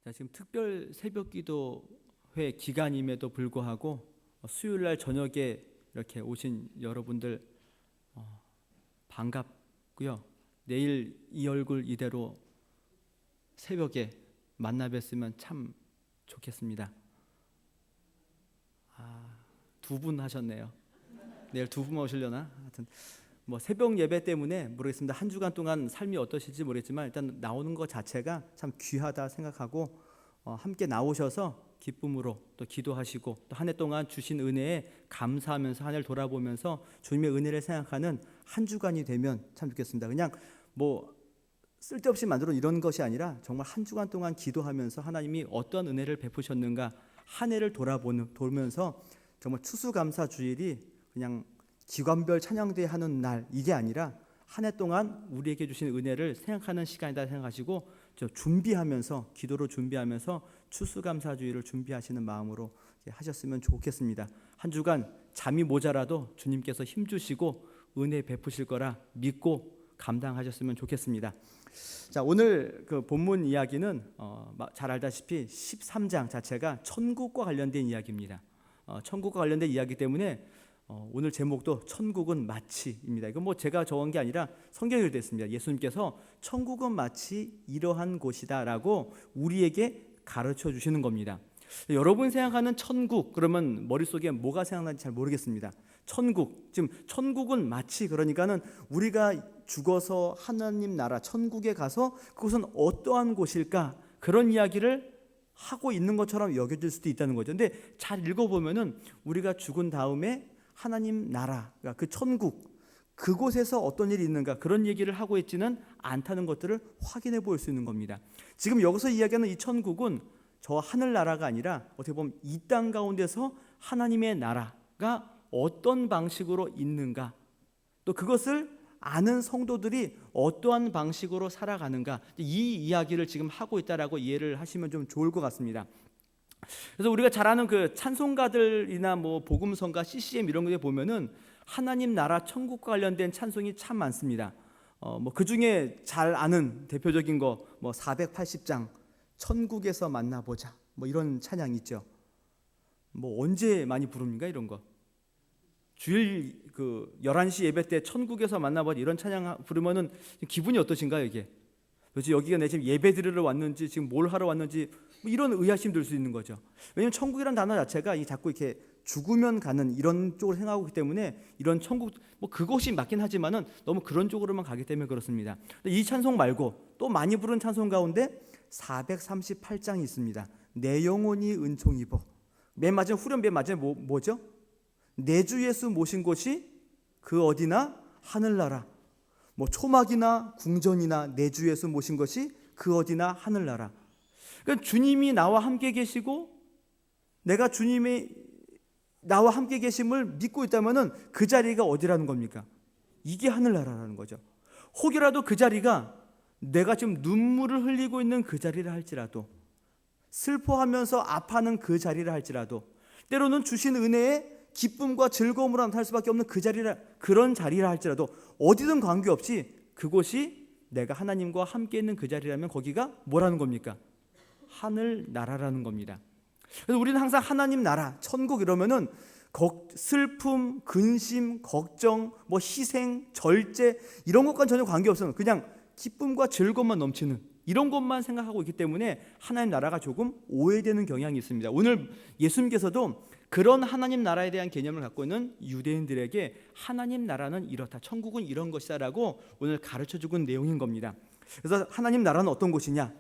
자, 지금 특별 새벽 기도회 기간임에도 불구하고 수요일 날 저녁에 이렇게 오신 여러분들 반갑고요. 내일 이 얼굴 이대로 새벽에 만나 뵀으면 참 좋겠습니다. 두 분 하셨네요. 내일 두 분 오시려나? 하여튼 뭐 새벽 예배 때문에 모르겠습니다. 한 주간 동안 삶이 어떠실지 모르겠지만 일단 나오는 것 자체가 참 귀하다 생각하고 함께 나오셔서 기쁨으로 또 기도하시고 또 한 해 동안 주신 은혜에 감사하면서 한 해를 돌아보면서 주님의 은혜를 생각하는 한 주간이 되면 참 좋겠습니다. 그냥 뭐 쓸데없이 만들어 이런 것이 아니라 정말 한 주간 동안 기도하면서 하나님이 어떤 은혜를 베푸셨는가 한 해를 돌면서 정말 추수감사 주일이 그냥 기관별 찬양대회 하는 날 이게 아니라 한 해 동안 우리에게 주신 은혜를 생각하는 시간이다 생각하시고 준비하면서 기도로 준비하면서 추수감사 주일을 준비하시는 마음으로 하셨으면 좋겠습니다. 한 주간 잠이 모자라도 주님께서 힘주시고 은혜 베푸실 거라 믿고 감당하셨으면 좋겠습니다. 자, 오늘 그 본문 이야기는 잘 알다시피 13장 자체가 천국과 관련된 이야기입니다. 천국과 관련된 이야기 때문에 오늘 제목도 천국은 마치입니다. 이건 뭐 제가 적은 게 아니라 성경에 됐습니다. 예수님께서 천국은 마치 이러한 곳이다라고 우리에게 가르쳐 주시는 겁니다. 여러분 생각하는 천국 그러면 머릿속에 뭐가 생각나는지 잘 모르겠습니다. 천국, 지금 천국은 마치 그러니까는 우리가 죽어서 하나님 나라 천국에 가서 그곳은 어떠한 곳일까 그런 이야기를 하고 있는 것처럼 여겨질 수도 있다는 거죠. 근데 잘 읽어보면은 우리가 죽은 다음에 하나님 나라, 그 천국 그곳에서 어떤 일이 있는가 그런 얘기를 하고 있지는 않다는 것들을 확인해 볼 수 있는 겁니다. 지금 여기서 이야기하는 이 천국은 저 하늘나라가 아니라 어떻게 보면 이 땅 가운데서 하나님의 나라가 어떤 방식으로 있는가 또 그것을 아는 성도들이 어떠한 방식으로 살아가는가 이 이야기를 지금 하고 있다라고 이해를 하시면 좀 좋을 것 같습니다. 그래서 우리가 잘 아는 그 찬송가들이나 뭐 복음성가 CCM 이런 것에 보면은 하나님 나라 천국과 관련된 찬송이 참 많습니다. 뭐 그 중에 잘 아는 대표적인 거 뭐 480장 천국에서 만나보자 뭐 이런 찬양 있죠. 뭐 언제 많이 부릅니까 이런 거? 주일 그 11시 예배 때 천국에서 만나보자 이런 찬양 부르면은 기분이 어떠신가요 이게? 도대체 여기가 내 지금 예배 드리러 왔는지 지금 뭘 하러 왔는지 뭐 이런 의아심 들 수 있는 거죠. 왜냐하면 천국이라는 단어 자체가 자꾸 이렇게 죽으면 가는 이런 쪽으로 생각하기 때문에 이런 천국 뭐 그것이 맞긴 하지만은 너무 그런 쪽으로만 가기 때문에 그렇습니다. 이 찬송 말고 또 많이 부른 찬송 가운데 438장이 있습니다. 내 영혼이 은총 입어. 맨 마지막 후렴 맨 마지막에 뭐죠? 내 주 예수 모신 곳이 그 어디나 하늘나라. 뭐 초막이나 궁전이나 내 주 예수 모신 것이 그 어디나 하늘나라. 그러니까 주님이 나와 함께 계시고 내가 주님이 나와 함께 계심을 믿고 있다면은 그 자리가 어디라는 겁니까? 이게 하늘나라라는 거죠. 혹여라도 그 자리가 내가 지금 눈물을 흘리고 있는 그 자리라 할지라도 슬퍼하면서 아파하는 그 자리라 할지라도 때로는 주신 은혜에 기쁨과 즐거움으로 나타날 수밖에 없는 그 자리라 그런 자리라 할지라도 어디든 관계없이 그곳이 내가 하나님과 함께 있는 그 자리라면 거기가 뭐라는 겁니까? 하늘 나라라는 겁니다. 그래서 우리는 항상 하나님 나라, 천국 이러면은 슬픔, 근심, 걱정, 뭐 희생, 절제 이런 것과는 전혀 관계없어요. 그냥 기쁨과 즐거움만 넘치는 이런 것만 생각하고 있기 때문에 하나님 나라가 조금 오해되는 경향이 있습니다. 오늘 예수님께서도 그런 하나님 나라에 대한 개념을 갖고 있는 유대인들에게 하나님 나라는 이렇다, 천국은 이런 것이다라고 오늘 가르쳐주고 있는 내용인 겁니다. 그래서 하나님 나라는 어떤 곳이냐?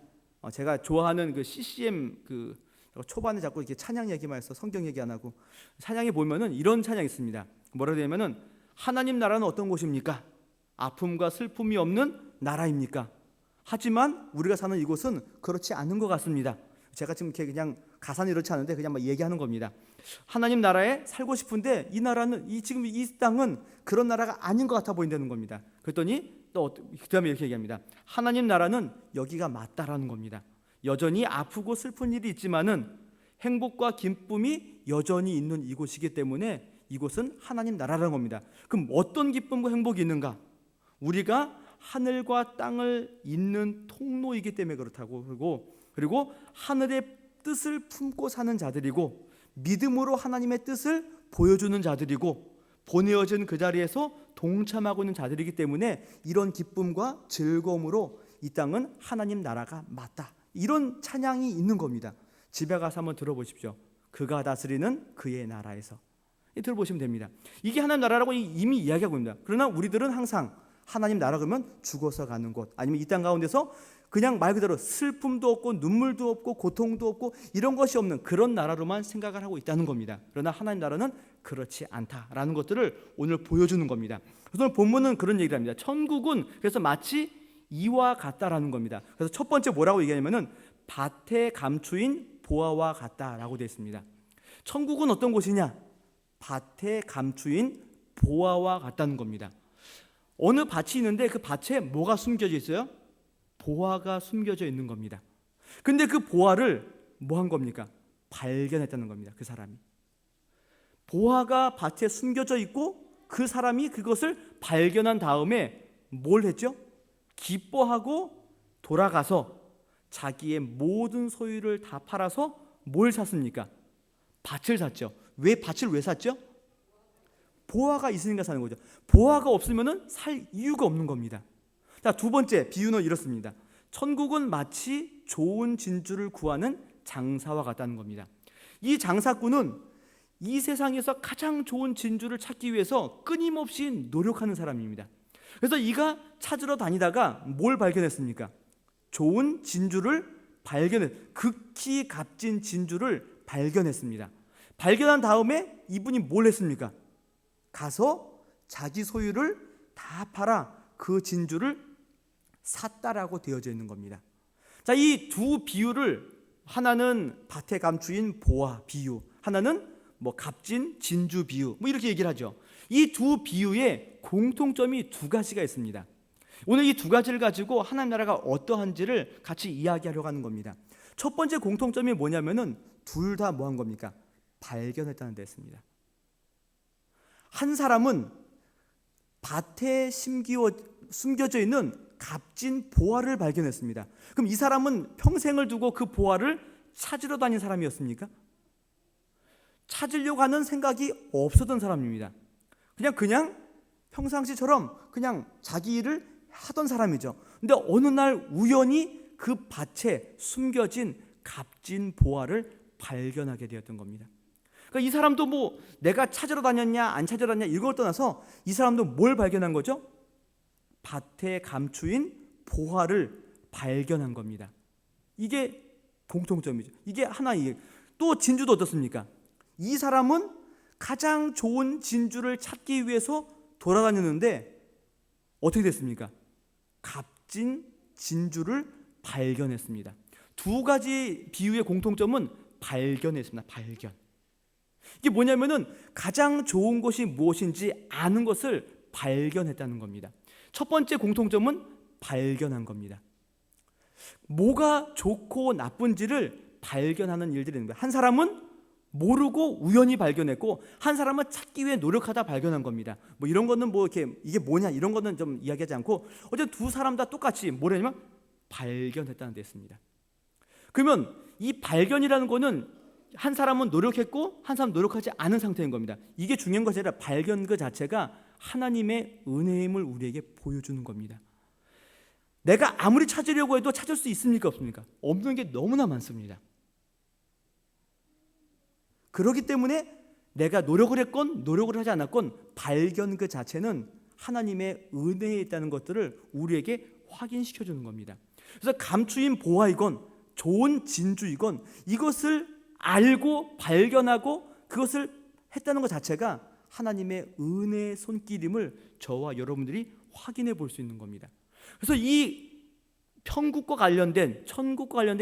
제가 좋아하는 그 CCM 그 초반에 자꾸 이렇게 찬양 얘기만 해서 성경 얘기 안 하고 찬양에 보면은 이런 찬양이 있습니다. 뭐라 되냐면은 하나님 나라는 어떤 곳입니까? 아픔과 슬픔이 없는 나라입니까? 하지만 우리가 사는 이곳은 그렇지 않은 것 같습니다. 제가 지금 이렇게 그냥 가사는 이렇지 않은데 그냥 막 얘기하는 겁니다. 하나님 나라에 살고 싶은데 이 나라는 지금 이 땅은 그런 나라가 아닌 것 같아 보인다는 겁니다. 그랬더니 또 그다음에 이렇게 얘기합니다. 하나님 나라는 여기가 맞다라는 겁니다. 여전히 아프고 슬픈 일이 있지만은 행복과 기쁨이 여전히 있는 이곳이기 때문에 이곳은 하나님 나라라는 겁니다. 그럼 어떤 기쁨과 행복이 있는가? 우리가 하늘과 땅을 잇는 통로이기 때문에 그렇다고, 그리고 하늘의 뜻을 품고 사는 자들이고, 믿음으로 하나님의 뜻을 보여주는 자들이고, 보내어진 그 자리에서 동참하고 있는 자들이기 때문에 이런 기쁨과 즐거움으로 이 땅은 하나님 나라가 맞다, 이런 찬양이 있는 겁니다. 집에 가서 한번 들어보십시오. 그가 다스리는 그의 나라에서. 들어보시면 됩니다. 이게 하나님 나라라고 이미 이야기하고 있습니다. 그러나 우리들은 항상 하나님 나라 그러면 죽어서 가는 곳, 아니면 이 땅 가운데서 그냥 말 그대로 슬픔도 없고 눈물도 없고 고통도 없고 이런 것이 없는 그런 나라로만 생각을 하고 있다는 겁니다. 그러나 하나님 나라는 그렇지 않다라는 것들을 오늘 보여주는 겁니다. 그래서 본문은 그런 얘기를 합니다. 천국은 그래서 마치 이와 같다라는 겁니다. 그래서 첫 번째 뭐라고 얘기하냐면은 밭에 감추인 보화와 같다라고 되어 있습니다. 천국은 어떤 곳이냐? 밭에 감추인 보화와 같다는 겁니다. 어느 밭이 있는데 그 밭에 뭐가 숨겨져 있어요? 보화가 숨겨져 있는 겁니다. 근데 그 보화를 뭐 한 겁니까? 발견했다는 겁니다. 그 사람이. 보화가 밭에 숨겨져 있고 그 사람이 그것을 발견한 다음에 뭘 했죠? 기뻐하고 돌아가서 자기의 모든 소유를 다 팔아서 뭘 샀습니까? 밭을 샀죠. 밭을 왜 샀죠? 보화가 있으니까 사는 거죠. 보화가 없으면 살 이유가 없는 겁니다. 자, 두 번째 비유는 이렇습니다. 천국은 마치 좋은 진주를 구하는 장사와 같다는 겁니다. 이 장사꾼은 이 세상에서 가장 좋은 진주를 찾기 위해서 끊임없이 노력하는 사람입니다. 그래서 이가 찾으러 다니다가 뭘 발견했습니까? 좋은 진주를 극히 값진 진주를 발견했습니다. 발견한 다음에 이분이 뭘 했습니까? 가서 자기 소유를 다 팔아 그 진주를 샀다라고 되어져 있는 겁니다. 자, 이 두 비유를, 하나는 밭에 감추인 보화 비유, 하나는 값진 진주 비유, 이렇게 얘기를 하죠. 이 두 비유에 공통점이 두 가지가 있습니다. 오늘 이 두 가지를 가지고 하나님 나라가 어떠한지를 같이 이야기하려고 하는 겁니다. 첫 번째 공통점이 뭐냐면은 둘 다 뭐 한 겁니까? 발견했다는 데 있습니다. 한 사람은 밭에 숨겨져 있는 값진 보화를 발견했습니다. 그럼 이 사람은 평생을 두고 그 보화를 찾으러 다닌 사람이었습니까? 찾으려고 하는 생각이 없었던 사람입니다. 그냥 평상시처럼 그냥 자기 일을 하던 사람이죠. 근데 어느 날 우연히 그 밭에 숨겨진 값진 보화를 발견하게 되었던 겁니다. 그러니까 이 사람도 내가 찾으러 다녔냐 안 찾으러 다녔냐 이걸 떠나서 이 사람도 뭘 발견한 거죠? 밭에 감추인 보화를 발견한 겁니다. 이게 공통점이죠. 이게 하나의. 또 진주도 어떻습니까? 이 사람은 가장 좋은 진주를 찾기 위해서 돌아다녔는데 어떻게 됐습니까? 값진 진주를 발견했습니다. 두 가지 비유의 공통점은 발견했습니다. 발견. 이게 뭐냐면은 가장 좋은 것이 무엇인지 아는 것을 발견했다는 겁니다. 첫 번째 공통점은 발견한 겁니다. 뭐가 좋고 나쁜지를 발견하는 일들이 있는 거예요. 한 사람은 모르고 우연히 발견했고 한 사람은 찾기 위해 노력하다 발견한 겁니다. 이런 거는 이게 뭐냐 이런 거는 좀 이야기하지 않고 어쨌든 두 사람 다 똑같이 뭐냐면 발견했다는 데 있습니다. 그러면 이 발견이라는 거는 한 사람은 노력했고 한 사람은 노력하지 않은 상태인 겁니다. 이게 중요한 것이 아니라 발견 그 자체가 하나님의 은혜임을 우리에게 보여주는 겁니다. 내가 아무리 찾으려고 해도 찾을 수 있습니까? 없습니까? 없는 게 너무나 많습니다. 그렇기 때문에 내가 노력을 했건 노력을 하지 않았건 발견 그 자체는 하나님의 은혜에 있다는 것들을 우리에게 확인시켜주는 겁니다. 그래서 감추인 보화이건 좋은 진주이건 이것을 알고 발견하고 그것을 했다는 것 자체가 하나님의 은혜의 손길임을 저와 여러분들이 확인해 볼 수 있는 겁니다. 그래서 이 천국과 관련된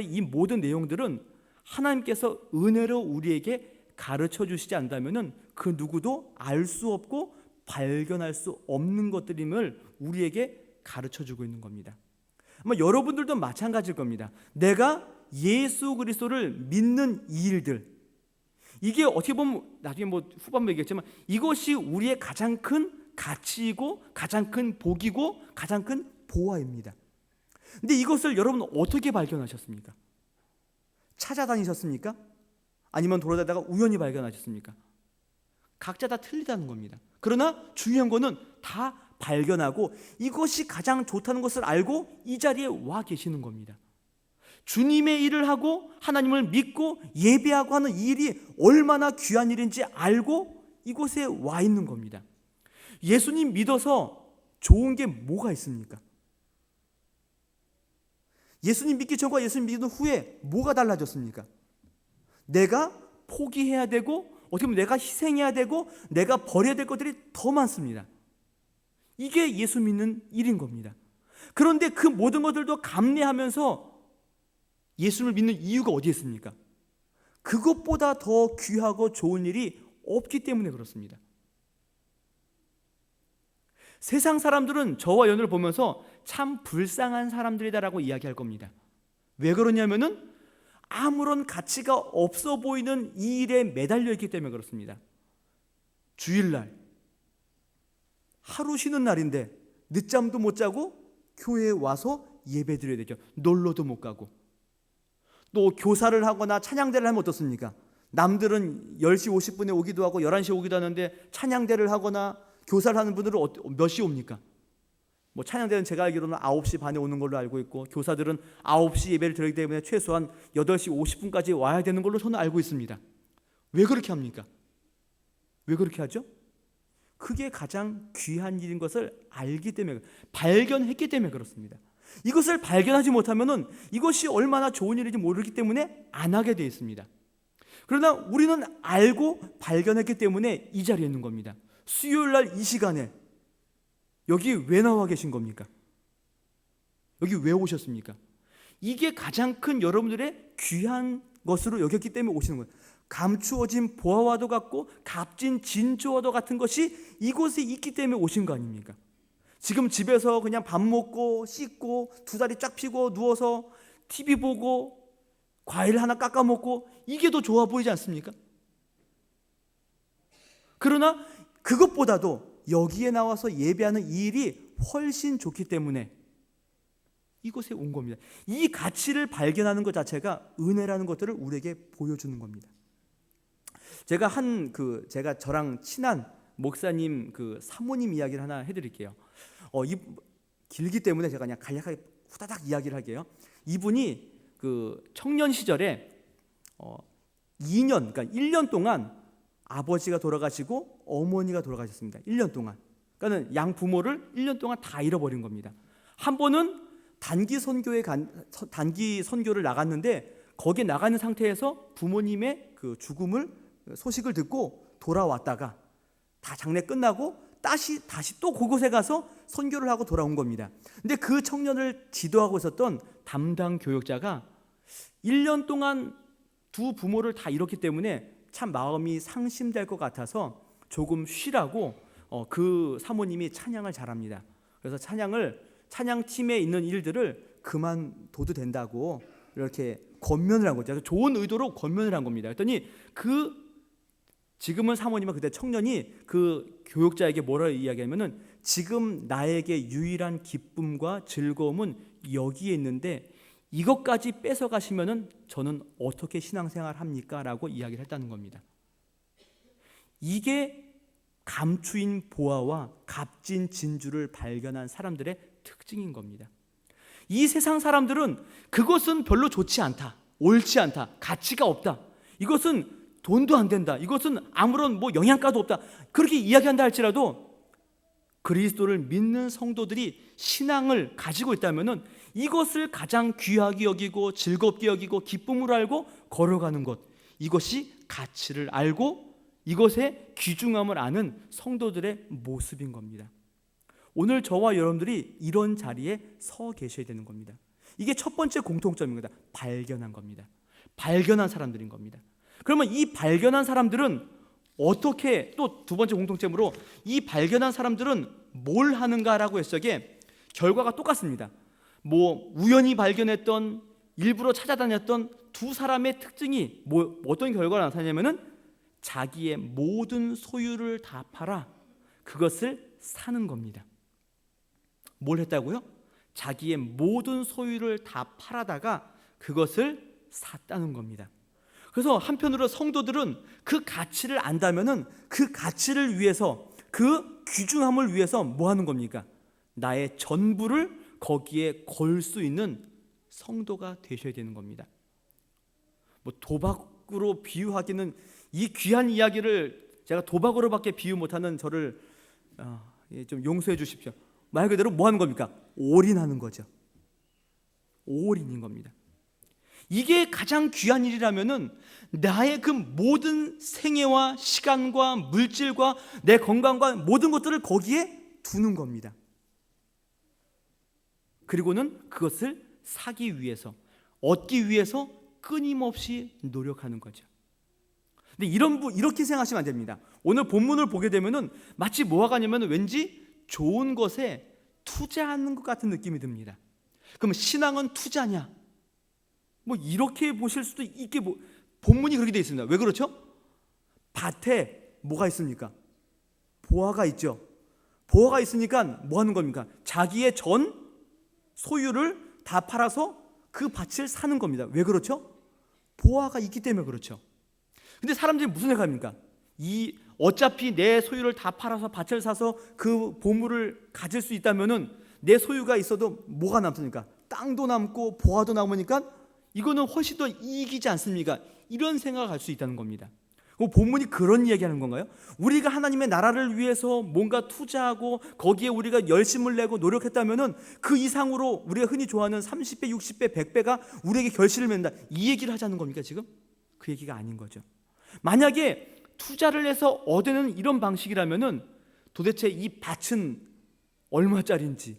이 모든 내용들은 하나님께서 은혜로 우리에게 가르쳐 주시지 않다면 그 누구도 알 수 없고 발견할 수 없는 것들임을 우리에게 가르쳐 주고 있는 겁니다. 아마 여러분들도 마찬가지일 겁니다. 내가 예수 그리스도를 믿는 이 일들, 이게 어떻게 보면 나중에 후반부에 얘기했지만 이것이 우리의 가장 큰 가치이고 가장 큰 복이고 가장 큰 보화입니다. 근데 이것을 여러분 어떻게 발견하셨습니까? 찾아다니셨습니까? 아니면 돌아다니다가 우연히 발견하셨습니까? 각자 다 틀리다는 겁니다. 그러나 중요한 거는 다 발견하고 이것이 가장 좋다는 것을 알고 이 자리에 와 계시는 겁니다. 주님의 일을 하고 하나님을 믿고 예배하고 하는 이 일이 얼마나 귀한 일인지 알고 이곳에 와 있는 겁니다. 예수님 믿어서 좋은 게 뭐가 있습니까? 예수님 믿기 전과 예수님 믿은 후에 뭐가 달라졌습니까? 내가 포기해야 되고 어떻게 보면 내가 희생해야 되고 내가 버려야 될 것들이 더 많습니다. 이게 예수 믿는 일인 겁니다. 그런데 그 모든 것들도 감내하면서 예수를 믿는 이유가 어디에 있습니까? 그것보다 더 귀하고 좋은 일이 없기 때문에 그렇습니다. 세상 사람들은 저와 연우를 보면서 참 불쌍한 사람들이다라고 이야기할 겁니다. 왜 그러냐면은 아무런 가치가 없어 보이는 이 일에 매달려 있기 때문에 그렇습니다. 주일날 하루 쉬는 날인데 늦잠도 못 자고 교회에 와서 예배 드려야 되죠. 놀러도 못 가고 또 교사를 하거나 찬양대를 하면 어떻습니까? 남들은 10시 50분에 오기도 하고 11시에 오기도 하는데 찬양대를 하거나 교사를 하는 분들은 몇 시에 옵니까? 뭐 찬양대는 제가 알기로는 9시 반에 오는 걸로 알고 있고 교사들은 9시 예배를 드리기 때문에 최소한 8시 50분까지 와야 되는 걸로 저는 알고 있습니다. 왜 그렇게 합니까? 왜 그렇게 하죠? 그게 가장 귀한 일인 것을 알기 때문에, 발견했기 때문에 그렇습니다. 이것을 발견하지 못하면은 이것이 얼마나 좋은 일인지 모르기 때문에 안 하게 되어 있습니다. 그러나 우리는 알고 발견했기 때문에 이 자리에 있는 겁니다. 수요일 날 이 시간에 여기 왜 나와 계신 겁니까? 여기 왜 오셨습니까? 이게 가장 큰 여러분들의 귀한 것으로 여겼기 때문에 오시는 거예요. 감추어진 보화와도 같고 값진 진주와도 같은 것이 이곳에 있기 때문에 오신 거 아닙니까? 지금 집에서 그냥 밥 먹고 씻고 두 다리 쫙 펴고 누워서 TV 보고 과일 하나 깎아 먹고 이게 더 좋아 보이지 않습니까? 그러나 그것보다도 여기에 나와서 예배하는 이 일이 훨씬 좋기 때문에 이곳에 온 겁니다. 이 가치를 발견하는 것 자체가 은혜라는 것들을 우리에게 보여주는 겁니다. 제가 저랑 친한 목사님 사모님 이야기를 하나 해드릴게요. 길기 때문에 제가 그냥 간략하게 후다닥 이야기를 할게요. 이분이 청년 시절에 2년, 그러니까 1년 동안 아버지가 돌아가시고 어머니가 돌아가셨습니다. 1년 동안. 그러니까 양 부모를 1년 동안 다 잃어버린 겁니다. 한 번은 단기 선교를 나갔는데 거기에 나가 있는 상태에서 부모님의 죽음을 소식을 듣고 돌아왔다가 다 장례 끝나고 다시 또 그곳에 가서 선교를 하고 돌아온 겁니다. 근데 그 청년을 지도하고 있었던 담당 교육자가 1년 동안 두 부모를 다 잃었기 때문에 참 마음이 상심될 것 같아서 조금 쉬라고 그 사모님이 찬양을 잘합니다. 그래서 찬양팀에 있는 일들을 그만둬도 된다고 이렇게 권면을 한 거죠. 좋은 의도로 권면을 한 겁니다. 그랬더니 지금은 사모님은 그때 청년이 그 교육자에게 뭐라 이야기하면은 지금 나에게 유일한 기쁨과 즐거움은 여기에 있는데 이것까지 뺏어 가시면은 저는 어떻게 신앙생활 합니까? 라고 이야기를 했다는 겁니다. 이게 감추인 보화와 값진 진주를 발견한 사람들의 특징인 겁니다. 이 세상 사람들은 그것은 별로 좋지 않다, 옳지 않다, 가치가 없다, 이것은 돈도 안 된다, 이것은 아무런 영양가도 없다, 그렇게 이야기한다 할지라도 그리스도를 믿는 성도들이 신앙을 가지고 있다면은 이것을 가장 귀하게 여기고 즐겁게 여기고 기쁨으로 알고 걸어가는 것, 이것이 가치를 알고 이것의 귀중함을 아는 성도들의 모습인 겁니다. 오늘 저와 여러분들이 이런 자리에 서 계셔야 되는 겁니다. 이게 첫 번째 공통점입니다. 발견한 겁니다. 발견한 사람들인 겁니다. 그러면 이 발견한 사람들은 어떻게, 또 두 번째 공통점으로 이 발견한 사람들은 뭘 하는가라고 했을 적에 결과가 똑같습니다. 우연히 발견했던, 일부러 찾아다녔던 두 사람의 특징이 어떤 결과가 나타나냐면은 자기의 모든 소유를 다 팔아 그것을 사는 겁니다. 뭘 했다고요? 자기의 모든 소유를 다 팔아다가 그것을 샀다는 겁니다. 그래서 한편으로 성도들은 그 가치를 안다면은 그 가치를 위해서, 그 귀중함을 위해서 뭐 하는 겁니까? 나의 전부를 거기에 걸 수 있는 성도가 되셔야 되는 겁니다. 뭐 도박으로 비유하기는, 이 귀한 이야기를 제가 도박으로밖에 비유 못하는 저를 좀 용서해 주십시오. 말 그대로 뭐 하는 겁니까? 올인하는 거죠. 올인인 겁니다. 이게 가장 귀한 일이라면은 나의 그 모든 생애와 시간과 물질과 내 건강과 모든 것들을 거기에 두는 겁니다. 그리고는 그것을 사기 위해서, 얻기 위해서 끊임없이 노력하는 거죠. 근데 이렇게 생각하시면 안 됩니다. 오늘 본문을 보게 되면은 마치 뭐가 가냐면 왠지 좋은 것에 투자하는 것 같은 느낌이 듭니다. 그럼 신앙은 투자냐? 뭐 이렇게 보실 수도 있게, 본문이 그렇게 되어 있습니다. 왜 그렇죠? 밭에 뭐가 있습니까? 보화가 있죠. 보화가 있으니까 뭐 하는 겁니까? 자기의 전 소유를 다 팔아서 그 밭을 사는 겁니다. 왜 그렇죠? 보화가 있기 때문에 그렇죠. 근데 사람들이 무슨 생각합니까? 어차피 내 소유를 다 팔아서 밭을 사서 그 보물을 가질 수 있다면은 내 소유가 있어도 뭐가 남습니까? 땅도 남고 보화도 남으니까 이거는 훨씬 더 이익이지 않습니까? 이런 생각을 할 수 있다는 겁니다. 본문이 그런 이야기하는 건가요? 우리가 하나님의 나라를 위해서 뭔가 투자하고 거기에 우리가 열심을 내고 노력했다면은 그 이상으로 우리가 흔히 좋아하는 30배, 60배, 100배가 우리에게 결실을 맺는다, 이 얘기를 하자는 겁니까 지금? 그 얘기가 아닌 거죠. 만약에 투자를 해서 얻는 이런 방식이라면은 도대체 이 밭은 얼마짜리인지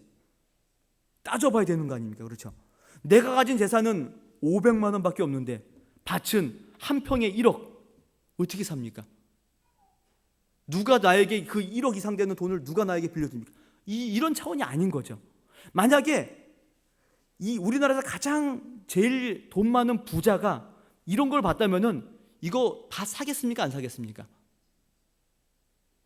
따져봐야 되는 거 아닙니까? 그렇죠? 내가 가진 재산은 500만 원밖에 없는데 밭은 한 평에 1억, 어떻게 삽니까? 누가 나에게 그 1억 이상 되는 돈을 누가 나에게 빌려줍니까? 이런 차원이 아닌 거죠. 만약에 이 우리나라에서 가장 제일 돈 많은 부자가 이런 걸 봤다면은 이거 다 사겠습니까? 안 사겠습니까?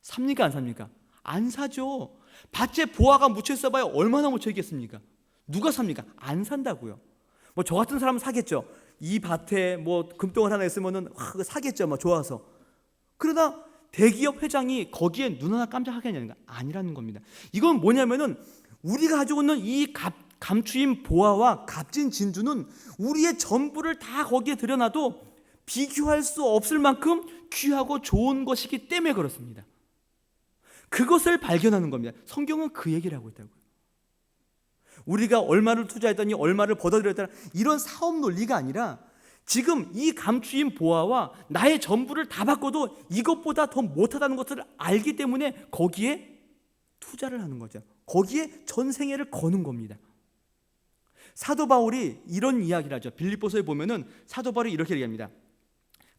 삽니까? 안 삽니까? 안 사죠. 밭에 보화가 묻혀 있어봐야 얼마나 묻혀 있겠습니까? 누가 삽니까? 안 산다고요. 뭐 저 같은 사람은 사겠죠. 이 밭에 뭐 금덩어리 하나 있으면은 사겠죠. 막 좋아서. 그러다 대기업 회장이 거기에 눈 하나 깜짝하겠냐는 거 아니라는 겁니다. 이건 뭐냐면은 우리가 가지고 있는 이 감추인 보화와 값진 진주는 우리의 전부를 다 거기에 들여놔도 비교할 수 없을 만큼 귀하고 좋은 것이기 때문에 그렇습니다. 그것을 발견하는 겁니다. 성경은 그 얘기를 하고 있다고요. 우리가 얼마를 투자했더니 얼마를 벌어들였다, 이런 사업 논리가 아니라 지금 이 감추인 보화와 나의 전부를 다 바꿔도 이것보다 더 못하다는 것을 알기 때문에 거기에 투자를 하는 거죠. 거기에 전생애를 거는 겁니다. 사도 바울이 이런 이야기를 하죠. 빌립보서에 보면은 사도 바울이 이렇게 얘기합니다.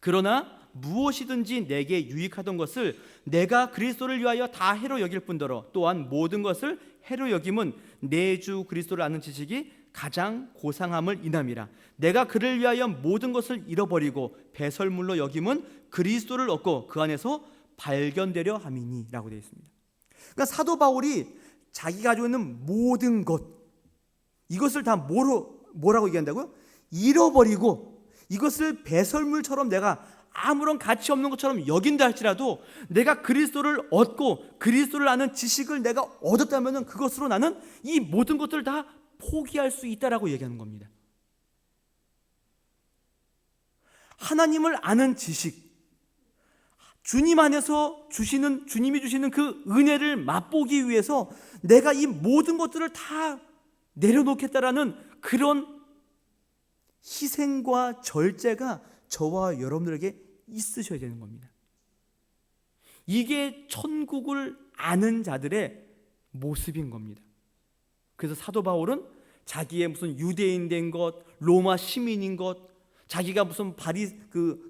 그러나 무엇이든지 내게 유익하던 것을 내가 그리스도를 위하여 다 해로 여길 뿐더러 또한 모든 것을 해로 여김은 내 주 그리스도를 아는 지식이 가장 고상함을 인함이라. 내가 그를 위하여 모든 것을 잃어버리고 배설물로 여김은 그리스도를 얻고 그 안에서 발견되려 함이니 라고 되어 있습니다. 그러니까 사도 바울이 자기가 가지고 있는 모든 것, 이것을 다 뭐라고 얘기한다고요? 잃어버리고 이것을 배설물처럼 내가 아무런 가치 없는 것처럼 여긴다 할지라도 내가 그리스도를 얻고 그리스도를 아는 지식을 내가 얻었다면 그것으로 나는 이 모든 것들을 다 포기할 수 있다라고 얘기하는 겁니다. 하나님을 아는 지식, 주님 안에서 주님이 주시는 그 은혜를 맛보기 위해서 내가 이 모든 것들을 다 내려놓겠다라는 그런 희생과 절제가 저와 여러분들에게 있으셔야 되는 겁니다. 이게 천국을 아는 자들의 모습인 겁니다. 그래서 사도 바울은 자기의 무슨 유대인 된 것, 로마 시민인 것, 자기가 무슨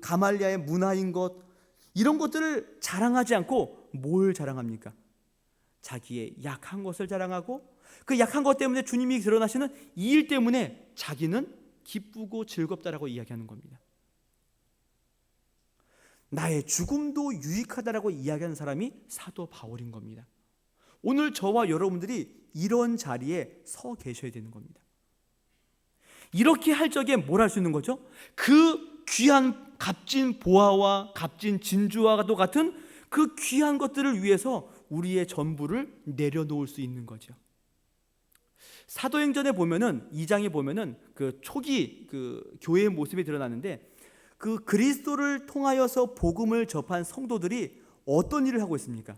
가말리아의 문화인 것, 이런 것들을 자랑하지 않고 뭘 자랑합니까? 자기의 약한 것을 자랑하고 그 약한 것 때문에 주님이 드러나시는 이 일 때문에 자기는 기쁘고 즐겁다라고 이야기하는 겁니다. 나의 죽음도 유익하다라고 이야기하는 사람이 사도 바울인 겁니다. 오늘 저와 여러분들이 이런 자리에 서 계셔야 되는 겁니다. 이렇게 할 적에 뭘 할 수 있는 거죠? 그 귀한 값진 보화와 값진 진주와도 같은 그 귀한 것들을 위해서 우리의 전부를 내려놓을 수 있는 거죠. 사도행전에 보면은 2장에 보면은 그 초기 그 교회의 모습이 드러나는데, 그 그리스도를 통하여서 복음을 접한 성도들이 어떤 일을 하고 있습니까?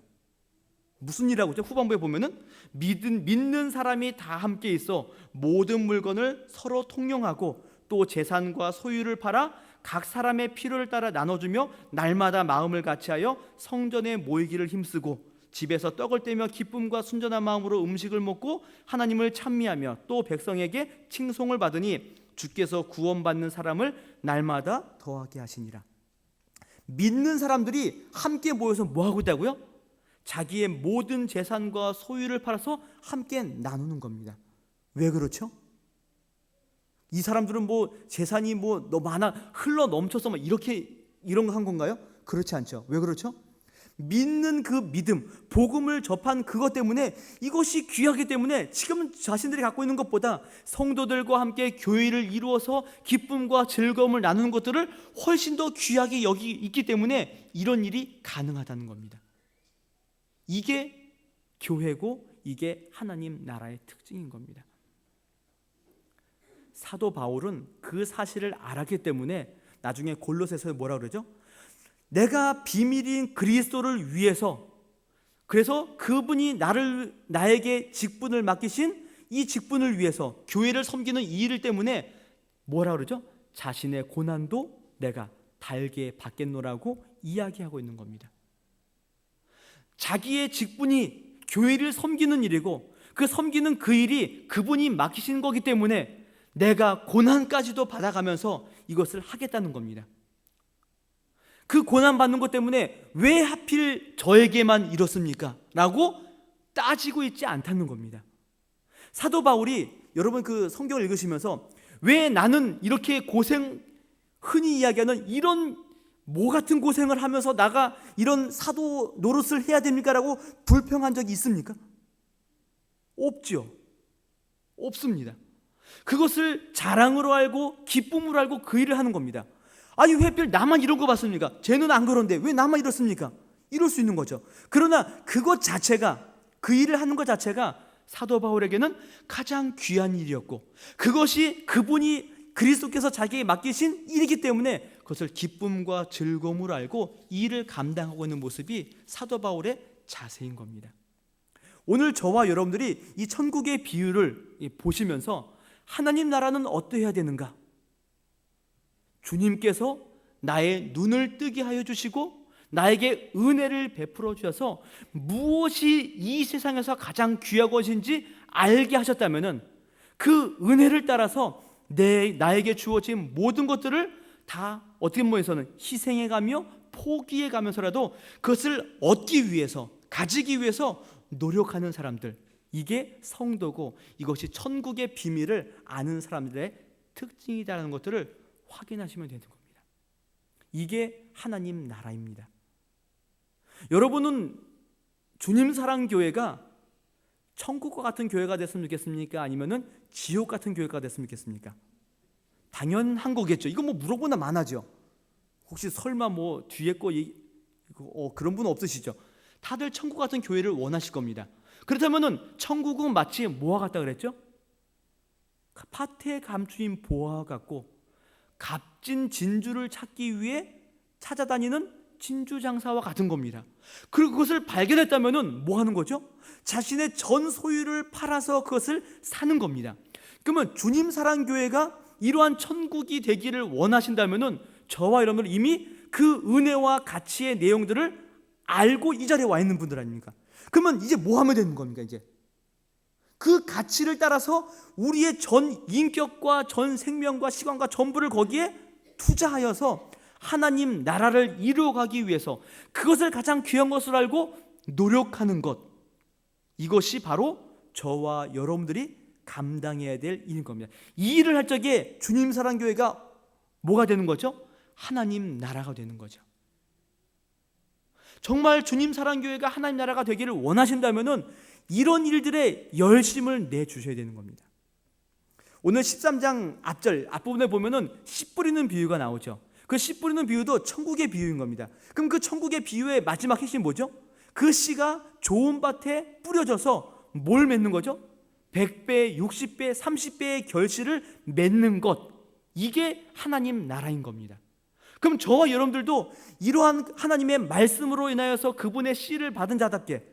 무슨 일을 하고 있죠? 후반부에 보면은 믿는 사람이 다 함께 있어 모든 물건을 서로 통용하고 또 재산과 소유를 팔아 각 사람의 필요를 따라 나눠주며 날마다 마음을 같이하여 성전에 모이기를 힘쓰고 집에서 떡을 떼며 기쁨과 순전한 마음으로 음식을 먹고 하나님을 찬미하며 또 백성에게 칭송을 받으니 주께서 구원받는 사람을 날마다 더하게 하시니라. 믿는 사람들이 함께 모여서 뭐 하고 있다고요? 자기의 모든 재산과 소유를 팔아서 함께 나누는 겁니다. 왜 그렇죠? 이 사람들은 뭐 재산이 뭐 너무 많아 흘러 넘쳐서 막 이렇게 이런 거 한 건가요? 그렇지 않죠. 왜 그렇죠? 믿는 그 믿음, 복음을 접한 그것 때문에, 이것이 귀하기 때문에 지금 자신들이 갖고 있는 것보다 성도들과 함께 교회를 이루어서 기쁨과 즐거움을 나누는 것들을 훨씬 더 귀하게 여기 있기 때문에 이런 일이 가능하다는 겁니다. 이게 교회고 이게 하나님 나라의 특징인 겁니다. 사도 바울은 그 사실을 알았기 때문에 나중에 골로새서에 뭐라 그러죠? 내가 비밀인 그리스도를 위해서, 그래서 그분이 나에게 직분을 맡기신 이 직분을 위해서, 교회를 섬기는 이 일 때문에 뭐라 그러죠? 자신의 고난도 내가 달게 받겠노라고 이야기하고 있는 겁니다. 자기의 직분이 교회를 섬기는 일이고 그 섬기는 그 일이 그분이 맡기신 거기 때문에 내가 고난까지도 받아가면서 이것을 하겠다는 겁니다. 그 고난받는 것 때문에 왜 하필 저에게만 이렇습니까? 라고 따지고 있지 않다는 겁니다. 사도 바울이, 여러분 그 성경을 읽으시면서 왜 나는 이렇게 흔히 이야기하는 이런 뭐 같은 고생을 하면서 나가 이런 사도 노릇을 해야 됩니까? 라고 불평한 적이 있습니까? 없죠. 없습니다. 그것을 자랑으로 알고 기쁨으로 알고 그 일을 하는 겁니다. 아니 왜 하필 나만 이런 거 봤습니까? 쟤는 안 그런데 왜 나만 이렇습니까? 이럴 수 있는 거죠. 그러나 그것 자체가, 그 일을 하는 것 자체가 사도 바울에게는 가장 귀한 일이었고, 그것이 그분이 그리스도께서 자기에게 맡기신 일이기 때문에 그것을 기쁨과 즐거움으로 알고 이 일을 감당하고 있는 모습이 사도 바울의 자세인 겁니다. 오늘 저와 여러분들이 이 천국의 비유를 보시면서 하나님 나라는 어떠해야 되는가? 주님께서 나의 눈을 뜨게 하여 주시고 나에게 은혜를 베풀어 주셔서 무엇이 이 세상에서 가장 귀한 것인지 알게 하셨다면 그 은혜를 따라서 나에게 주어진 모든 것들을 다 어떻게 보면서는 희생해가며 포기해가면서라도 그것을 얻기 위해서, 가지기 위해서 노력하는 사람들, 이게 성도고 이것이 천국의 비밀을 아는 사람들의 특징이라는 것들을 확인하시면 되는 겁니다. 이게 하나님 나라입니다. 여러분은 주님 사랑 교회가 천국과 같은 교회가 됐으면 좋겠습니까? 아니면은 지옥 같은 교회가 됐으면 좋겠습니까? 당연한 거겠죠. 이거 뭐 물어보나 마나죠. 혹시 설마 뭐 뒤에 거 그런 분 없으시죠? 다들 천국 같은 교회를 원하실 겁니다. 그렇다면은 천국은 마치 뭐와 같다 그랬죠? 밭에 감추인 보화와 같고 값진 진주를 찾기 위해 찾아다니는 진주 장사와 같은 겁니다. 그리고 그것을 발견했다면은 뭐 하는 거죠? 자신의 전 소유를 팔아서 그것을 사는 겁니다. 그러면 주님 사랑 교회가 이러한 천국이 되기를 원하신다면은 저와 여러분들 이미 그 은혜와 가치의 내용들을 알고 이 자리에 와 있는 분들 아닙니까? 그러면 이제 뭐 하면 되는 겁니까? 이제 그 가치를 따라서 우리의 전 인격과 전 생명과 시간과 전부를 거기에 투자하여서 하나님 나라를 이루어가기 위해서 그것을 가장 귀한 것으로 알고 노력하는 것, 이것이 바로 저와 여러분들이 감당해야 될 일인 겁니다. 이 일을 할 적에 주님 사랑 교회가 뭐가 되는 거죠? 하나님 나라가 되는 거죠. 정말 주님 사랑 교회가 하나님 나라가 되기를 원하신다면은 이런 일들에 열심을 내주셔야 되는 겁니다. 오늘 13장 앞부분에 보면은 씨 뿌리는 비유가 나오죠. 그 씨 뿌리는 비유도 천국의 비유인 겁니다. 그럼 그 천국의 비유의 마지막 핵심이 뭐죠? 그 씨가 좋은 밭에 뿌려져서 뭘 맺는 거죠? 100배, 60배, 30배의 결실을 맺는 것. 이게 하나님 나라인 겁니다. 그럼 저와 여러분들도 이러한 하나님의 말씀으로 인하여서 그분의 씨를 받은 자답게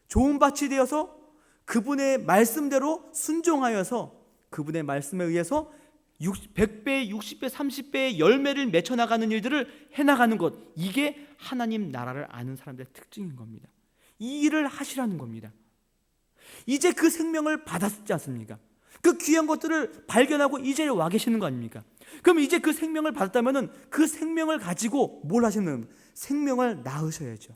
좋은 밭이 되어서 그분의 말씀대로 순종하여서 그분의 말씀에 의해서 100배, 60배, 30배의 열매를 맺혀나가는 일들을 해나가는 것, 이게 하나님 나라를 아는 사람들의 특징인 겁니다. 이 일을 하시라는 겁니다. 이제 그 생명을 받았지 않습니까? 그 귀한 것들을 발견하고 이제 와 계시는 거 아닙니까? 그럼 이제 그 생명을 받았다면 그 생명을 가지고 뭘 하시는? 생명을 낳으셔야죠.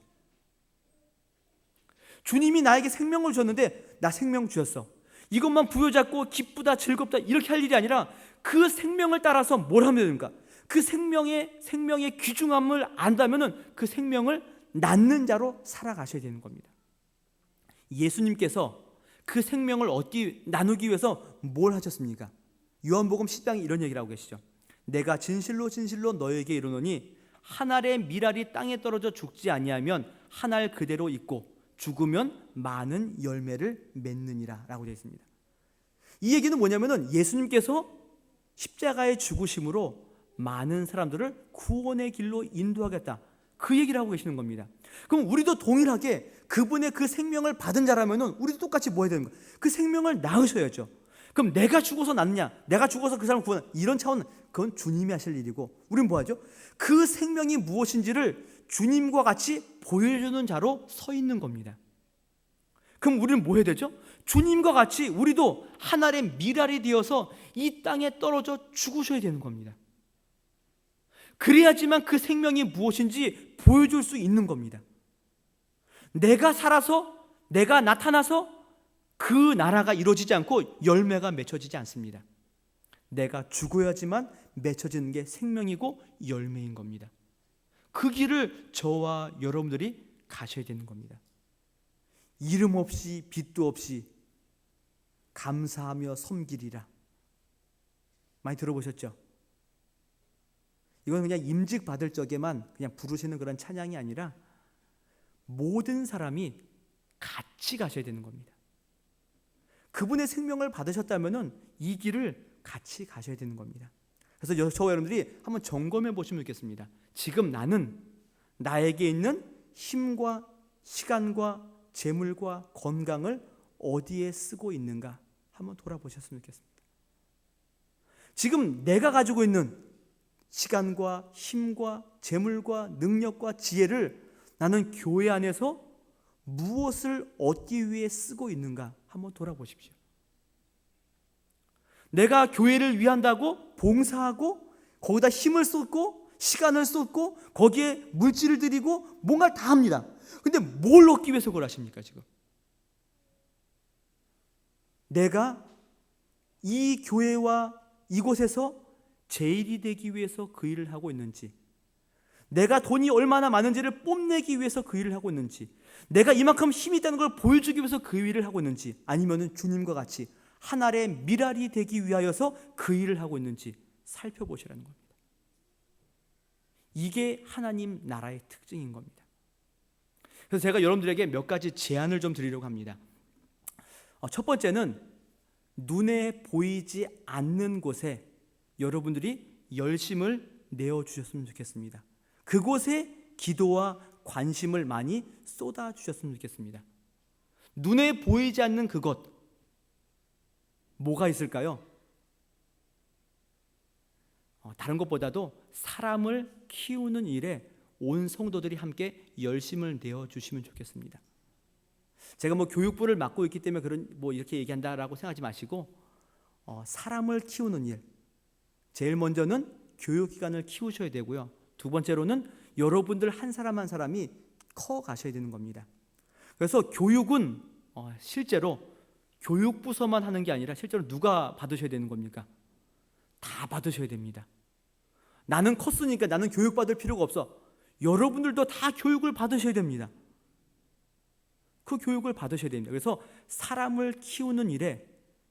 주님이 나에게 생명을 주셨는데 나 생명 주셨어. 이것만 부여잡고 기쁘다 즐겁다 이렇게 할 일이 아니라 그 생명을 따라서 뭘 하면 됩니까? 그 생명의 귀중함을 안다면 그 생명을 낳는 자로 살아가셔야 되는 겁니다. 예수님께서 그 생명을 나누기 위해서 뭘 하셨습니까? 요한복음 10장에 이런 얘기를 하고 계시죠. 내가 진실로 진실로 너에게 이르노니 한 알의 밀알이 땅에 떨어져 죽지 아니하면 한 알 그대로 있고 죽으면 많은 열매를 맺느니라 라고 되어 있습니다. 이 얘기는 뭐냐면은 예수님께서 십자가의 죽으심으로 많은 사람들을 구원의 길로 인도하겠다, 그 얘기를 하고 계시는 겁니다. 그럼 우리도 동일하게 그분의 그 생명을 받은 자라면은 우리도 똑같이 뭐 해야 되는 거예요? 그 생명을 낳으셔야죠. 그럼 내가 죽어서 낳느냐, 내가 죽어서 그 사람을 구원하느냐, 이런 차원은 그건 주님이 하실 일이고, 우리는 뭐 하죠? 그 생명이 무엇인지를 주님과 같이 보여주는 자로 서 있는 겁니다. 그럼 우리는 뭐 해야 되죠? 주님과 같이 우리도 한 알의 밀알이 되어서 이 땅에 떨어져 죽으셔야 되는 겁니다. 그래야지만 그 생명이 무엇인지 보여줄 수 있는 겁니다. 내가 살아서, 내가 나타나서 그 나라가 이루어지지 않고 열매가 맺혀지지 않습니다. 내가 죽어야지만 맺혀지는 게 생명이고 열매인 겁니다. 그 길을 저와 여러분들이 가셔야 되는 겁니다. 이름 없이 빛도 없이 감사하며 섬기리라. 많이 들어보셨죠? 이건 그냥 임직 받을 적에만 그냥 부르시는 그런 찬양이 아니라 모든 사람이 같이 가셔야 되는 겁니다. 그분의 생명을 받으셨다면 이 길을 같이 가셔야 되는 겁니다. 그래서 저와 여러분들이 한번 점검해 보시면 좋겠습니다. 지금 나는 나에게 있는 힘과 시간과 재물과 건강을 어디에 쓰고 있는가 한번 돌아보셨으면 좋겠습니다. 지금 내가 가지고 있는 시간과 힘과 재물과 능력과 지혜를 나는 교회 안에서 무엇을 얻기 위해 쓰고 있는가 한번 돌아보십시오. 내가 교회를 위한다고 봉사하고 거기다 힘을 쏟고 시간을 쏟고 거기에 물질을 들이고 뭔가를 다 합니다. 근데 뭘 얻기 위해서 그걸 하십니까 지금? 내가 이 교회와 이곳에서 제일이 되기 위해서 그 일을 하고 있는지, 내가 돈이 얼마나 많은지를 뽐내기 위해서 그 일을 하고 있는지, 내가 이만큼 힘이 있다는 걸 보여주기 위해서 그 일을 하고 있는지, 아니면은 주님과 같이 한 알의 밀알이 되기 위하여서 그 일을 하고 있는지 살펴보시라는 겁니다. 이게 하나님 나라의 특징인 겁니다. 그래서 제가 여러분들에게 몇 가지 제안을 좀 드리려고 합니다. 첫 번째는 눈에 보이지 않는 곳에 여러분들이 열심을 내어주셨으면 좋겠습니다. 그곳에 기도와 관심을 많이 쏟아주셨으면 좋겠습니다. 눈에 보이지 않는 그것, 뭐가 있을까요? 다른 것보다도 사람을 키우는 일에 온 성도들이 함께 열심을 내어주시면 좋겠습니다. 제가 교육부를 맡고 있기 때문에 이렇게 얘기한다라고 생각하지 마시고, 사람을 키우는 일, 제일 먼저는 교육기관을 키우셔야 되고요. 두 번째로는 여러분들 한 사람 한 사람이 커 가셔야 되는 겁니다. 그래서 교육은 실제로 교육부서만 하는 게 아니라 실제로 누가 받으셔야 되는 겁니까? 다 받으셔야 됩니다. 나는 컸으니까 나는 교육받을 필요가 없어. 여러분들도 다 교육을 받으셔야 됩니다. 그 교육을 받으셔야 됩니다. 그래서 사람을 키우는 일에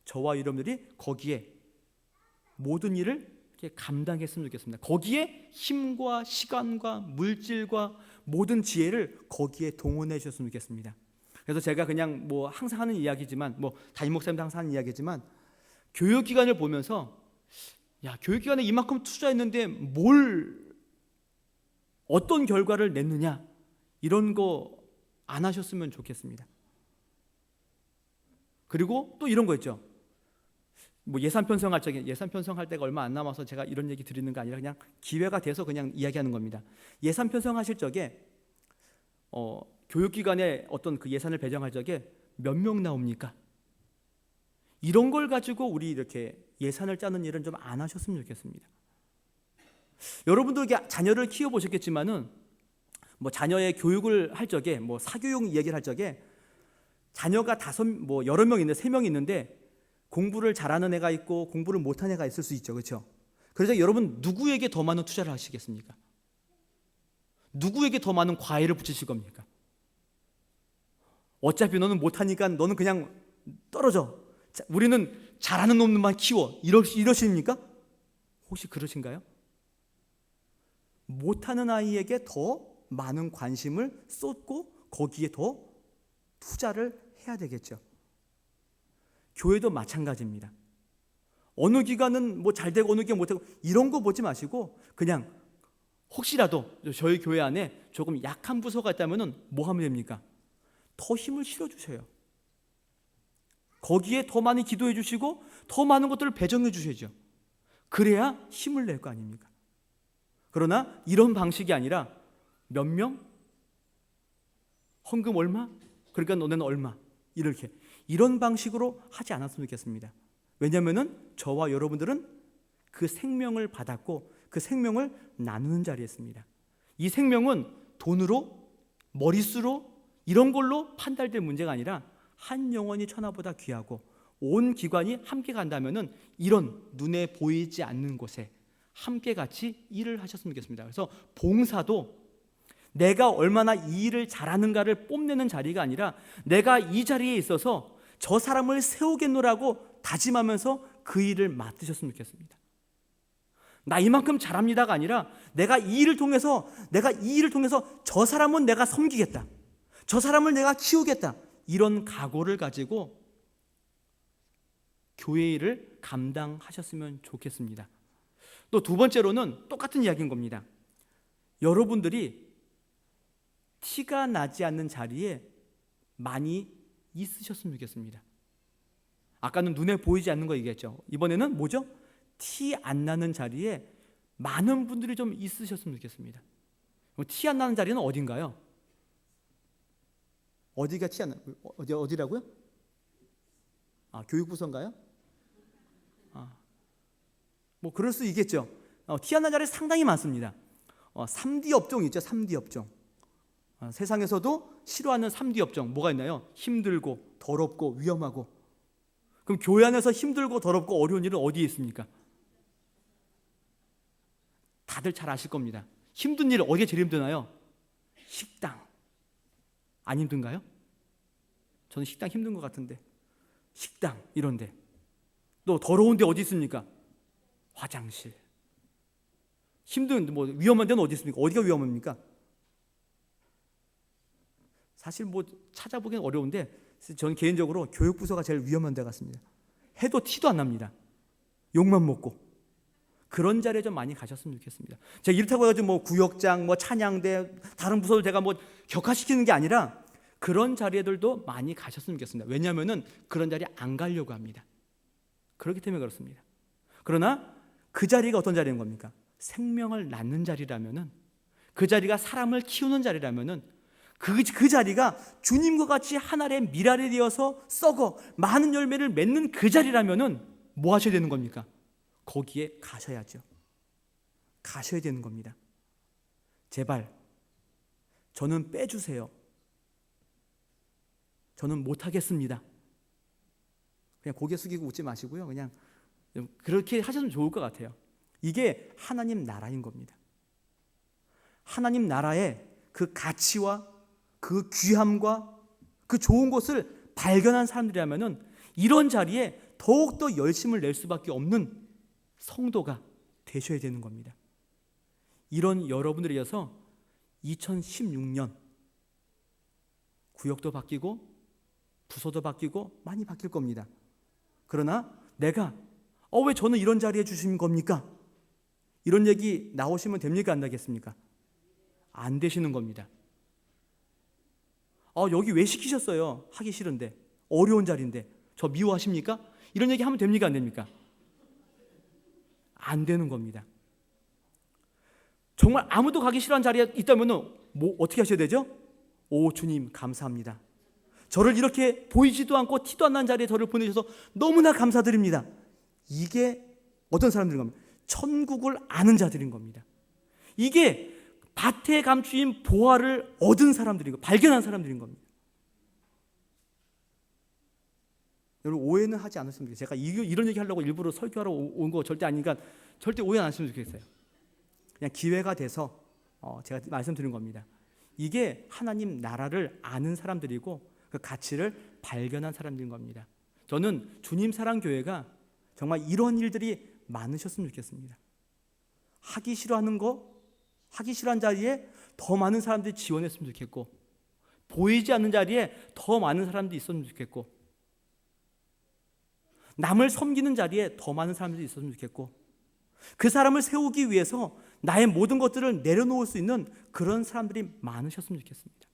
저와 여러분들이 거기에 모든 일을 이렇게 감당했으면 좋겠습니다. 거기에 힘과 시간과 물질과 모든 지혜를 거기에 동원해 주셨으면 좋겠습니다. 그래서 제가 그냥 뭐 항상 하는 이야기지만, 뭐 담임 목사님도 항상 하는 이야기지만, 교육기관을 보면서 야, 교육기관에 이만큼 투자했는데 어떤 결과를 냈느냐, 이런 거 안 하셨으면 좋겠습니다. 그리고 또 이런 거 있죠. 뭐 예산 편성할 때가 얼마 안 남아서 제가 이런 얘기 드리는 거 아니라 그냥 기회가 돼서 그냥 이야기하는 겁니다. 예산 편성하실 적에 교육기관에 어떤 그 예산을 배정할 적에 몇 명 나옵니까? 이런 걸 가지고 우리 이렇게 예산을 짜는 일은 좀 안 하셨으면 좋겠습니다. 여러분도 자녀를 키워보셨겠지만은 뭐 자녀의 교육을 할 적에, 뭐 사교육 얘기를 할 적에 자녀가 여러 명 있는데 3명 있는데 공부를 잘하는 애가 있고 공부를 못하는 애가 있을 수 있죠. 그렇죠? 그래서 여러분 누구에게 더 많은 투자를 하시겠습니까? 누구에게 더 많은 과외를 붙이실 겁니까? 어차피 너는 못하니까 너는 그냥 떨어져. 우리는 잘하는 놈만 키워. 이러십니까? 혹시 그러신가요? 못하는 아이에게 더 많은 관심을 쏟고 거기에 더 투자를 해야 되겠죠. 교회도 마찬가지입니다. 어느 기관은 뭐 잘 되고 어느 기관 못하고 이런 거 보지 마시고 그냥 혹시라도 저희 교회 안에 조금 약한 부서가 있다면 뭐 하면 됩니까? 더 힘을 실어주셔요. 거기에 더 많이 기도해 주시고 더 많은 것들을 배정해 주셔야죠. 그래야 힘을 낼 거 아닙니까? 그러나 이런 방식이 아니라 몇 명? 헌금 얼마? 그러니까 너네는 얼마? 이런 방식으로 하지 않았으면 좋겠습니다. 왜냐하면 저와 여러분들은 그 생명을 받았고 그 생명을 나누는 자리에 있습니다. 이 생명은 돈으로, 머릿수로 이런 걸로 판단될 문제가 아니라 한 영혼이 천하보다 귀하고 온 기관이 함께 간다면 이런 눈에 보이지 않는 곳에 함께 같이 일을 하셨으면 좋겠습니다. 그래서 봉사도 내가 얼마나 이 일을 잘하는가를 뽐내는 자리가 아니라 내가 이 자리에 있어서 저 사람을 세우겠노라고 다짐하면서 그 일을 맡으셨으면 좋겠습니다. 나 이만큼 잘합니다가 아니라 내가 이 일을 통해서 저 사람은 내가 섬기겠다. 저 사람을 내가 키우겠다. 이런 각오를 가지고 교회 일을 감당하셨으면 좋겠습니다. 또 두 번째로는 똑같은 이야기인 겁니다. 여러분들이 티가 나지 않는 자리에 많이 있으셨으면 좋겠습니다. 아까는 눈에 보이지 않는 거 얘기했죠. 이번에는 뭐죠? 티 안 나는 자리에 많은 분들이 좀 있으셨으면 좋겠습니다. 티 안 나는 자리는 어딘가요? 어디가 티 안 나? 어디라고요? 교육부서인가요? 뭐 그럴 수 있겠죠. 티 안 나는 자리 상당히 많습니다. 3D 업종 있죠. 3D 업종. 세상에서도 싫어하는 3D 업종 뭐가 있나요? 힘들고 더럽고 위험하고. 그럼 교회 안에서 힘들고 더럽고 어려운 일은 어디에 있습니까? 다들 잘 아실 겁니다. 힘든 일 어디가 제일 힘드나요? 식당. 안 힘든가요? 저는 식당 힘든 것 같은데. 식당 이런데. 또 더러운 데 어디 있습니까? 화장실. 힘든 뭐 위험한 데는 어디 있습니까? 어디가 위험합니까? 사실 뭐 찾아보기는 어려운데 저는 개인적으로 교육부서가 제일 위험한 데 같습니다. 해도 티도 안 납니다. 욕만 먹고. 그런 자리에 좀 많이 가셨으면 좋겠습니다. 제가 이렇다고 해가지고 뭐 구역장, 뭐 찬양대, 다른 부서를 제가 뭐 격화시키는 게 아니라 그런 자리들도 많이 가셨으면 좋겠습니다. 왜냐하면은 그런 자리에 안 가려고 합니다. 그렇기 때문에 그렇습니다. 그러나 그 자리가 어떤 자리인 겁니까? 생명을 낳는 자리라면은, 그 자리가 사람을 키우는 자리라면은, 그 자리가 주님과 같이 하늘의 밀알이 되어서 썩어 많은 열매를 맺는 그 자리라면은 뭐 하셔야 되는 겁니까? 거기에 가셔야죠. 가셔야 되는 겁니다. 제발 저는 빼주세요. 저는 못하겠습니다. 그냥 고개 숙이고 웃지 마시고요. 그냥 그렇게 하셔도 좋을 것 같아요. 이게 하나님 나라인 겁니다. 하나님 나라의 그 가치와 그 귀함과 그 좋은 곳을 발견한 사람들이라면은 이런 자리에 더욱더 열심을 낼 수밖에 없는 성도가 되셔야 되는 겁니다. 이런 여러분들에 이어서 2016년 구역도 바뀌고 부서도 바뀌고 많이 바뀔 겁니다. 그러나 내가 왜 저는 이런 자리에 주신 겁니까? 이런 얘기 나오시면 됩니까? 안 나겠습니까? 안 되시는 겁니다. 여기 왜 시키셨어요? 하기 싫은데, 어려운 자리인데 저 미워하십니까? 이런 얘기 하면 됩니까? 안 됩니까? 안 되는 겁니다. 정말 아무도 가기 싫어하는 자리에 있다면 어떻게 하셔야 되죠? 오 주님 감사합니다. 저를 이렇게 보이지도 않고 티도 안 나는 자리에 저를 보내주셔서 너무나 감사드립니다. 이게 어떤 사람들인 겁니다. 천국을 아는 자들인 겁니다. 이게 밭에 감추인 보화를 얻은 사람들인 거, 발견한 사람들인 겁니다. 여러분 오해는 하지 않으시면 좋겠어요. 제가 이런 얘기 하려고 일부러 설교하러 온 거 절대 아니니까 절대 오해 안 하시면 좋겠어요. 그냥 기회가 돼서 제가 말씀드린 겁니다. 이게 하나님 나라를 아는 사람들이고 그 가치를 발견한 사람들인 겁니다. 저는 주님 사랑 교회가 정말 이런 일들이 많으셨으면 좋겠습니다. 하기 싫어하는 거, 하기 싫어한 자리에 더 많은 사람들이 지원했으면 좋겠고, 보이지 않는 자리에 더 많은 사람들이 있었으면 좋겠고, 남을 섬기는 자리에 더 많은 사람들이 있었으면 좋겠고, 그 사람을 세우기 위해서 나의 모든 것들을 내려놓을 수 있는 그런 사람들이 많으셨으면 좋겠습니다.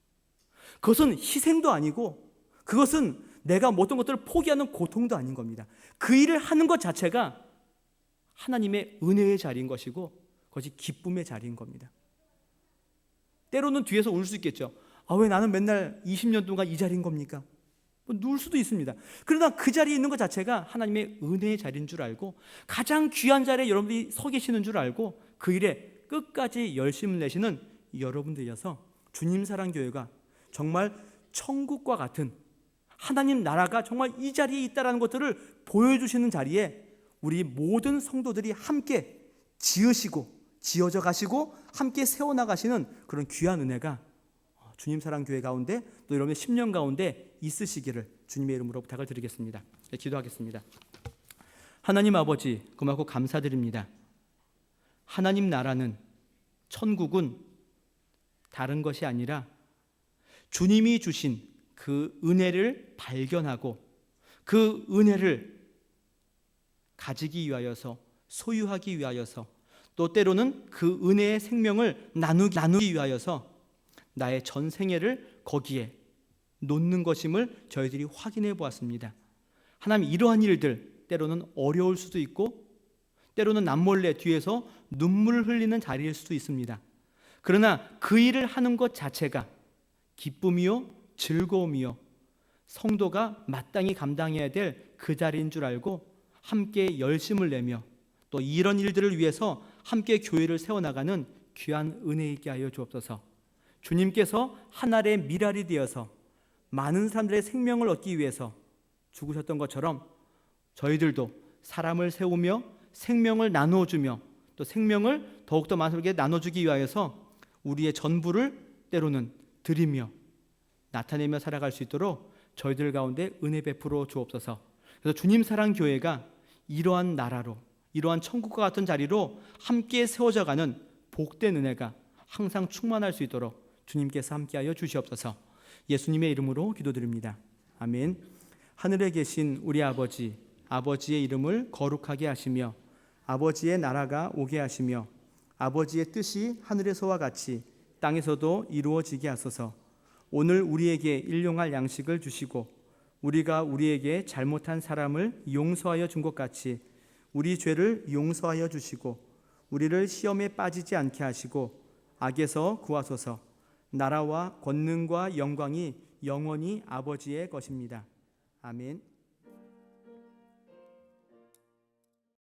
그것은 희생도 아니고 그것은 내가 어떤 것들을 포기하는 고통도 아닌 겁니다. 그 일을 하는 것 자체가 하나님의 은혜의 자리인 것이고 그것이 기쁨의 자리인 겁니다. 때로는 뒤에서 울 수 있겠죠. 왜 나는 맨날 20년 동안 이 자리인 겁니까? 누울 수도 있습니다. 그러나 그 자리에 있는 것 자체가 하나님의 은혜의 자리인 줄 알고 가장 귀한 자리에 여러분들이 서 계시는 줄 알고 그 일에 끝까지 열심을 내시는 여러분들이어서 주님 사랑교회가 정말 천국과 같은 하나님 나라가 정말 이 자리에 있다는 것들을 보여주시는 자리에 우리 모든 성도들이 함께 지으시고 지어져 가시고 함께 세워나가시는 그런 귀한 은혜가 주님 사랑교회 가운데 또 여러분의 10년 가운데 있으시기를 주님의 이름으로 부탁을 드리겠습니다. 기도하겠습니다. 하나님 아버지 고맙고 감사드립니다. 하나님 나라는 천국은 다른 것이 아니라 주님이 주신 그 은혜를 발견하고 그 은혜를 가지기 위하여서 소유하기 위하여서 또 때로는 그 은혜의 생명을 나누기 위하여서 나의 전 생애를 거기에 놓는 것임을 저희들이 확인해 보았습니다. 하나님 이러한 일들 때로는 어려울 수도 있고 때로는 남몰래 뒤에서 눈물을 흘리는 자리일 수도 있습니다. 그러나 그 일을 하는 것 자체가 기쁨이요 즐거움이요 성도가 마땅히 감당해야 될 그 자리인 줄 알고 함께 열심을 내며 또 이런 일들을 위해서 함께 교회를 세워나가는 귀한 은혜 있게 하여 주옵소서. 주님께서 한 알의 밀알이 되어서 많은 사람들의 생명을 얻기 위해서 죽으셨던 것처럼 저희들도 사람을 세우며 생명을 나누어주며 또 생명을 더욱더 많은 사람에게 나눠주기 위하여서 우리의 전부를 때로는 드리며 나타내며 살아갈 수 있도록 저희들 가운데 은혜 베풀어 주옵소서. 그래서 주님 사랑 교회가 이러한 나라로 이러한 천국과 같은 자리로 함께 세워져가는 복된 은혜가 항상 충만할 수 있도록 주님께서 함께하여 주시옵소서. 예수님의 이름으로 기도드립니다. 아멘. 하늘에 계신 우리 아버지, 아버지의 이름을 거룩하게 하시며 아버지의 나라가 오게 하시며 아버지의 뜻이 하늘에서와 같이 땅에서도 이루어지게 하소서. 오늘 우리에게 일용할 양식을 주시고 우리가 우리에게 잘못한 사람을 용서하여 준 것 같이 우리 죄를 용서하여 주시고 우리를 시험에 빠지지 않게 하시고 악에서 구하소서. 나라와 권능과 영광이 영원히 아버지의 것입니다. 아멘.